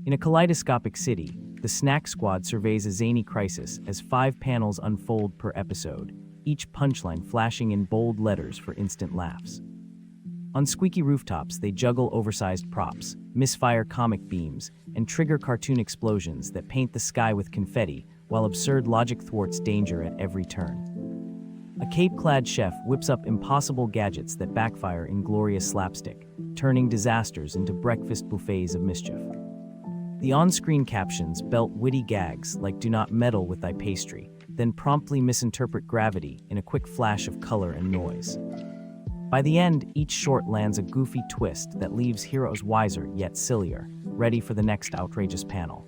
In a kaleidoscopic city, the Snack Squad surveys a zany crisis as 5 panels unfold per episode, each punchline flashing in bold letters for instant laughs. On squeaky rooftops, they juggle oversized props, misfire comic beams, and trigger cartoon explosions that paint the sky with confetti, while absurd logic thwarts danger at every turn. A cape-clad chef whips up impossible gadgets that backfire in glorious slapstick, turning disasters into breakfast buffets of mischief. The on-screen captions belt witty gags like "do not meddle with thy pastry," then promptly misinterpret gravity in a quick flash of color and noise. By the end, each short lands a goofy twist that leaves heroes wiser yet sillier, ready for the next outrageous panel.